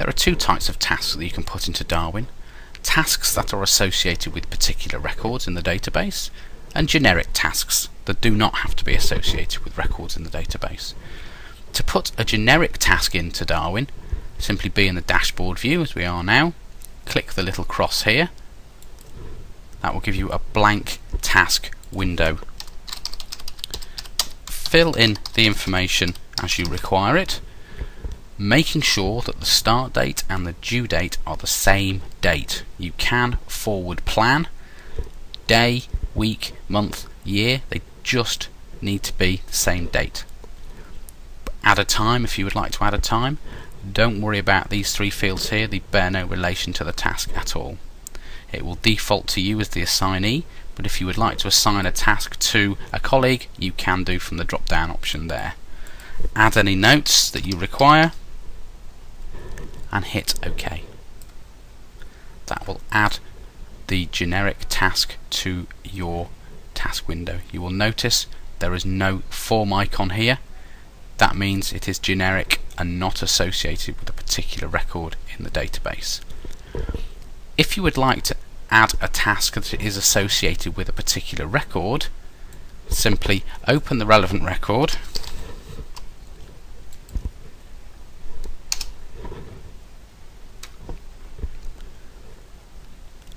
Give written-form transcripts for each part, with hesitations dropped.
There are two types of tasks that you can put into Darwin: tasks that are associated with particular records in the database, and generic tasks that do not have to be associated with records in the database. To put a generic task into Darwin, simply be in the dashboard view as we are now, click the little cross here. That will give you a blank task window. Fill in the information as you require it, making sure that the start date and the due date are the same date. You can forward plan day, week, month, year, they just need to be the same date. Add a time if you would like to add a time. Don't worry about these three fields here, they bear no relation to the task at all. It will default to you as the assignee, but if you would like to assign a task to a colleague, you can do from the drop down option there. Add any notes that you require and hit OK. That will add the generic task to your task window. You will notice there is no form icon here. That means it is generic and not associated with a particular record in the database. If you would like to add a task that is associated with a particular record, simply open the relevant record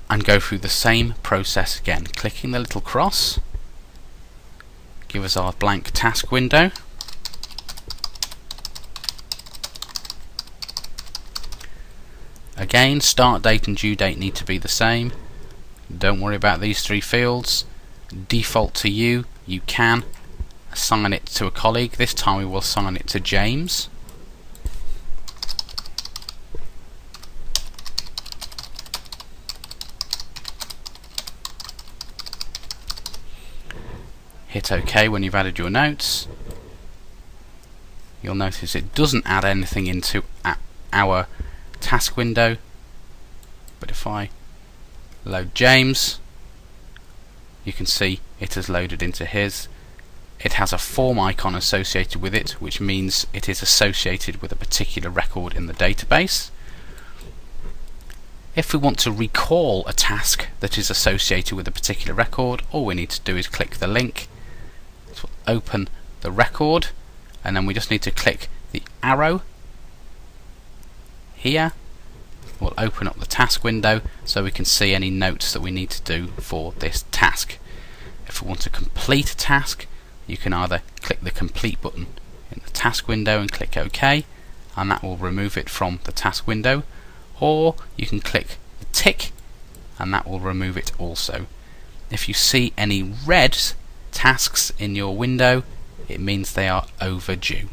and go through the same process again, clicking the little cross, give us our blank task window. Again, start date and due date need to be the same. Don't worry about these three fields. Default to you. You can assign it to a colleague. This time we will assign it to James. Hit OK when you've added your notes. You'll notice it doesn't add anything into our task window, but if I load James, you can see it has loaded into his. It has a form icon associated with it, which means it is associated with a particular record in the database. If we want to recall a task that is associated with a particular record, all we need to do is click the link to open the record, and then we just need to click the arrow here. We'll open up the task window so we can see any notes that we need to do for this task. If we want to complete a task, you can either click the complete button in the task window and click OK, and that will remove it from the task window, or you can click the tick and that will remove it also. If you see any red tasks in your window, it means they are overdue.